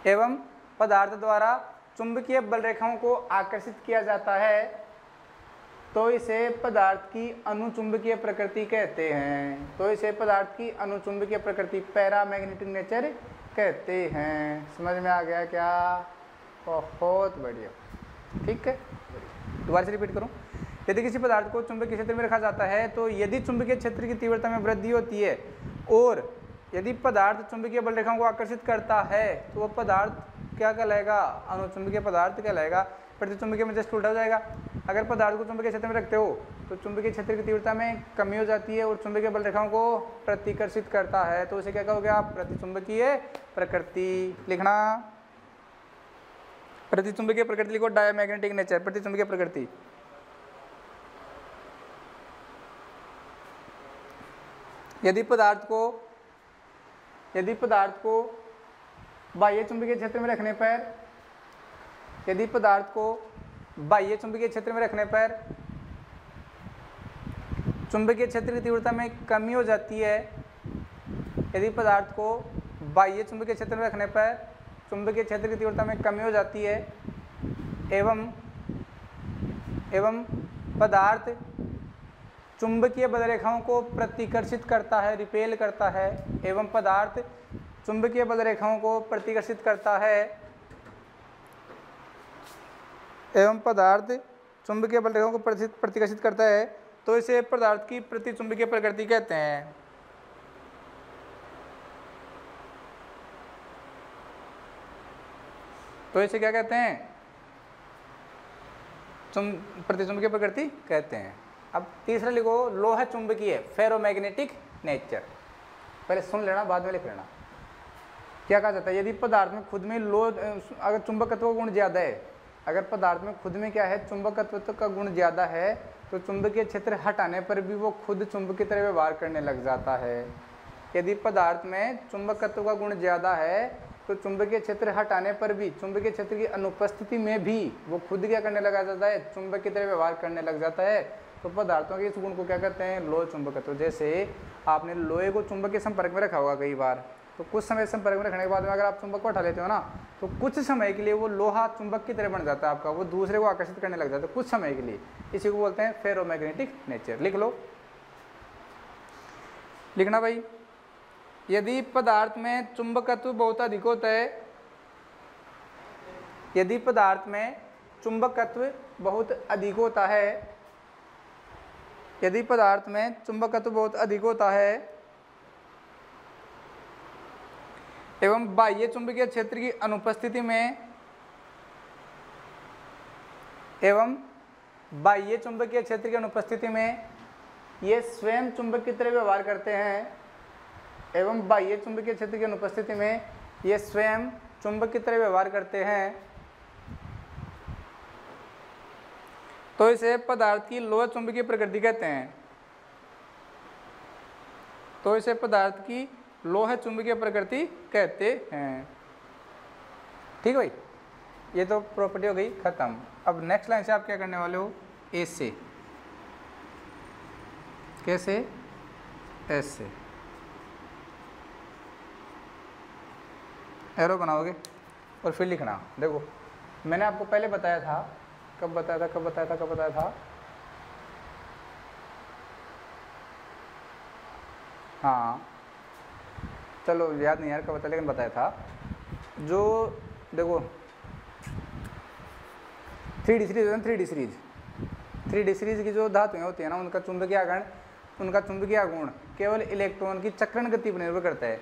एवं पदार्थ द्वारा चुंबकीय बल रेखाओं को आकर्षित किया जाता है, तो इसे पदार्थ की अनुचुंबकीय प्रकृति कहते हैं। तो इसे पदार्थ की अनुचुंबकीय प्रकृति, पैरामैग्नेटिक नेचर कहते हैं। समझ में आ गया क्या? बहुत बढ़िया, ठीक है। दोबारा से रिपीट करूं, यदि किसी पदार्थ को चुंबकीय क्षेत्र में रखा जाता है, तो यदि चुंबकीय क्षेत्र की तीव्रता में वृद्धि होती है और यदि पदार्थ चुंबकीय बल रेखाओं को आकर्षित करता है, तो वह पदार्थ क्या कहलाएगा? अनुचुंबकीय पदार्थ कहलाएगा। प्रतिचुंबकीय में जस्ट उल्टा हो जाएगा। अगर पदार्थ को चुंबकीय क्षेत्र में रखते हो तो चुंबकीय क्षेत्र की तीव्रता में कमी हो जाती है और चुंबकीय बल रेखाओं को प्रतिकर्षित करता है, तो उसे क्या कहोगे आप? प्रतिचुंबकीय प्रकृति। लिखना, प्रतिचुंबकीय प्रकृति लिखो, डायामैग्नेटिक नेचर, प्रतिचुंबकीय प्रकृति। यदि पदार्थ को बाह्य चुंबकीय क्षेत्र में रखने पर, यदि पदार्थ को बाह्य चुंबकीय क्षेत्र में रखने पर चुंबकीय क्षेत्र की तीव्रता में कमी हो जाती है, यदि पदार्थ को बाह्य चुंबकीय क्षेत्र में रखने पर चुंबकीय क्षेत्र की तीव्रता में कमी हो जाती है, एवं पदार्थ चुंबकीय बलरेखाओं को प्रतिकर्षित करता है, रिपेल करता है, एवं पदार्थ चुंबकीय बलरेखाओं को प्रतिकर्षित करता है, एवं पदार्थ चुंबकीय बलरेखाओं को प्रतिकर्षित करता है, तो इसे पदार्थ की प्रतिचुंबकीय प्रकृति कहते हैं। तो इसे क्या कहते हैं? प्रतिचुंबकीय प्रकृति कहते हैं। अब तीसरा लिखो, लोहा चुंबकीय, फेरोमैग्नेटिक नेचर। पहले सुन लेना, बाद में लिख लेना। क्या कहा जाता है? यदि पदार्थ में खुद में अगर चुंबकत्व का गुण ज़्यादा है, अगर पदार्थ में खुद में क्या है, चुंबकत्व का गुण ज़्यादा है, तो चुंबकीय क्षेत्र हटाने पर भी वो खुद चुंबक की तरह व्यवहार करने लग जाता है। यदि पदार्थ में चुंबकत्व का गुण ज़्यादा है तो चुंबकीय क्षेत्र हटाने पर भी, चुंबकीय क्षेत्र की अनुपस्थिति में भी वो खुद क्या करने लगा जाता है, चुंबक की तरह व्यवहार करने लग जाता है। तो पदार्थों के इस गुण को क्या कहते हैं? लोह चुंबकत्व। जैसे आपने लोहे को चुंबक के संपर्क में रखा होगा कई बार, तो कुछ समय संपर्क में रखने के बाद में अगर आप चुंबक को हटा लेते हो ना, तो कुछ समय के लिए वो लोहा चुंबक की तरह बन जाता है आपका, वो दूसरे को आकर्षित करने लग जाता है कुछ समय के लिए। इसी को बोलते हैं फेरोमैग्नेटिक नेचर। लिख लो, लिखना भाई। यदि पदार्थ में चुंबकत्व बहुत अधिक होता है, यदि पदार्थ में चुंबकत्व बहुत अधिक होता है, यदि पदार्थ में चुंबकत्व बहुत अधिक होता है एवं बाह्य चुंबकीय क्षेत्र की अनुपस्थिति में, एवं बाह्य चुंबकीय क्षेत्र की अनुपस्थिति में ये स्वयं चुंबक की तरह व्यवहार करते हैं, एवं बाह्य चुंबकीय क्षेत्र की अनुपस्थिति में ये स्वयं चुंबक की तरह व्यवहार करते हैं, तो इसे पदार्थ की लोह चुंबकीय प्रकृति कहते हैं। तो इसे पदार्थ की लोह चुंबकीय प्रकृति कहते हैं। ठीक भाई, ये तो प्रॉपर्टी हो गई खत्म। अब नेक्स्ट लाइन से आप क्या करने वाले हो? ए से, कैसे? एस से एरो बनाओगे और फिर लिखना। देखो मैंने आपको पहले बताया था, कब बताया था? हाँ चलो याद नहीं यार कब बताया, लेकिन बताया था। जो देखो 3D सीरीज है ना, 3D सीरीज की जो धातुएं होती है ना, उनका चुंबकीय गुण केवल इलेक्ट्रॉन की चक्रण गति पर निर्भर करता है।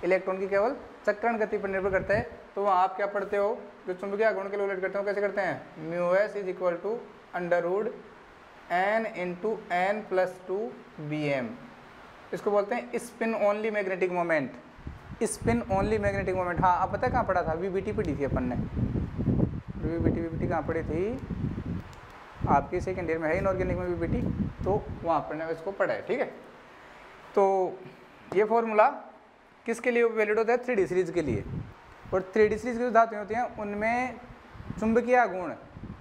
इलेक्ट्रॉन की केवल चक्रण गति पर निर्भर करता है। तो वहाँ आप क्या पढ़ते हो? जो चुंबकीय गुण के कैलकुलेट करते हो कैसे करते हैं? μs = √n × n+2 bm। इसको बोलते हैं spin only magnetic moment. Spin only magnetic moment. हाँ अब पता है कहाँ पढ़ा था? वीबीटी पढ़ी थी अपन ने। वीबीटी कहाँ पढ़ी थी? आपकी सेकेंड ईयर में है इनऑर्गेनिक में वीबीटी, तो वहाँ पर ने इसको पढ़ा है। ठीक है, तो ये फॉर्मूला किसके लिए वैलिड होता है? 3D सीरीज के लिए। और 3D सीरीज की जो धातुएं होती हैं उनमें चुंबकीय गुण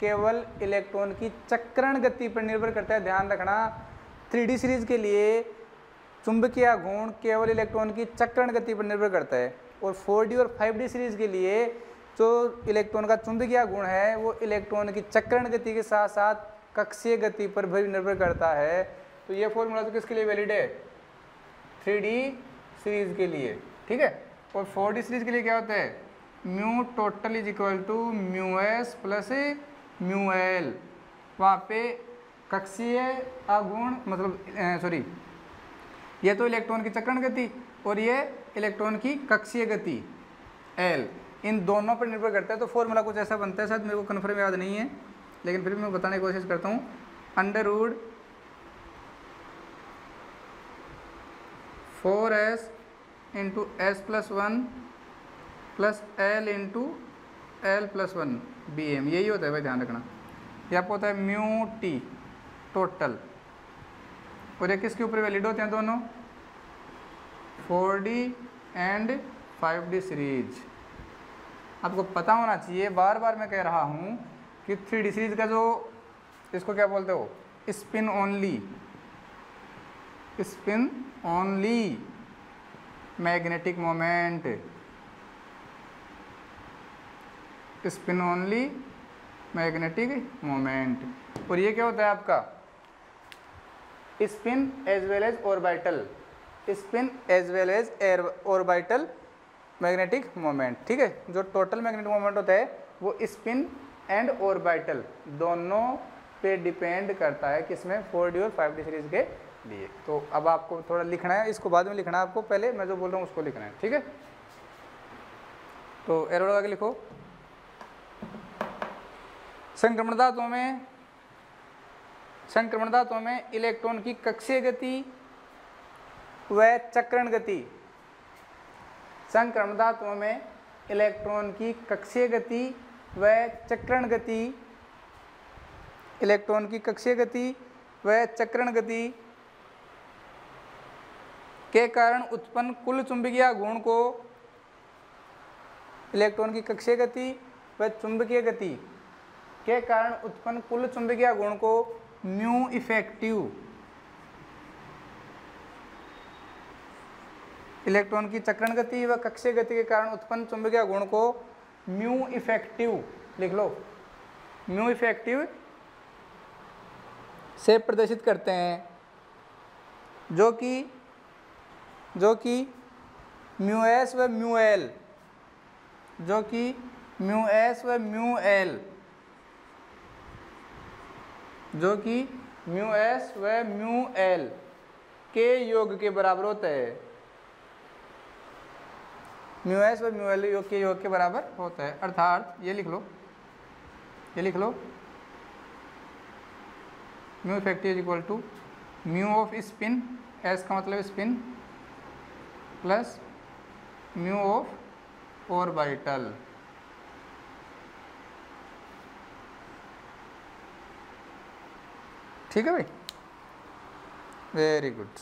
केवल इलेक्ट्रॉन की चक्रण गति पर निर्भर करता है। ध्यान रखना, 3D सीरीज के लिए चुंबकीय गुण केवल इलेक्ट्रॉन की चक्रण गति पर निर्भर करता है। और 4D और 5D सीरीज के लिए जो इलेक्ट्रॉन का चुंबकीय गुण है वो इलेक्ट्रॉन की चक्रण गति के साथ साथ कक्षीय गति पर भी निर्भर करता है। तो ये फॉर्मूला तो किसके लिए वैलिड है? 3D सीरीज के लिए। ठीक है, और 4D सीरीज के लिए क्या होता है? Mu total = μs + μl। वहाँ पे कक्षीय आघूर्ण मतलब ये तो इलेक्ट्रॉन की चक्रण गति और ये इलेक्ट्रॉन की कक्षीय गति L, इन दोनों पर निर्भर करता है। तो फॉर्मूला कुछ ऐसा बनता है, शायद मेरे को कन्फर्म याद नहीं है लेकिन फिर भी मैं बताने की कोशिश करता हूँ। √4s × s+1 + l × l+1 bm। यही होता है भाई, ध्यान रखना। ये आपको होता है μt टोटल। और ये किसके ऊपर वैलिड होते हैं दोनों? 4D and 5D series. आपको पता होना चाहिए, बार बार मैं कह रहा हूँ कि 3D सीरीज का जो इसको क्या बोलते हो? Spin only magnetic moment. Spin only magnetic moment. और ये क्या होता है आपका? Spin as well as orbital, spin as well as orbital magnetic moment. ठीक है, जो टोटल मैग्नेटिक मोमेंट होता है वो स्पिन एंड ऑर्बिटल दोनों पे डिपेंड करता है, किसमें 4D और 5D सीरीज के लिए। तो अब आपको थोड़ा लिखना है, इसको बाद में लिखना है, आपको पहले मैं जो बोल रहा हूँ उसको लिखना है। ठीक है, तो एरो लगा के लिखो। संक्रमण धातुओं में इलेक्ट्रॉन की कक्षीय गति व चक्रण गति, संक्रमण धातुओं में इलेक्ट्रॉन की कक्षीय गति व चक्रण गति, इलेक्ट्रॉन की कक्षीय गति व चक्रण गति के कारण उत्पन्न कुल चुंबकीय गुण को, इलेक्ट्रॉन की कक्षीय गति व चुंबकीय गति के कारण उत्पन्न कुल चुंबकीय गुण को म्यू इफेक्टिव, इलेक्ट्रॉन की चक्रण गति व कक्षीय गति के कारण उत्पन्न चुंबकीय गुण को म्यू इफेक्टिव लिख लो, म्यू इफेक्टिव से प्रदर्शित करते हैं, जो कि म्यू एस व म्यू एल, जो कि म्यू एस व म्यू एल, जो कि म्यू एस व म्यू एल के योग के बराबर होता है, म्यू एस व म्यू एल योग के बराबर होता है। अर्थात ये लिख लो, ये लिख लो, mu effective is equal to mu of spin, S का मतलब spin, plus mu of orbital. ठीक है भाई, वेरी गुड।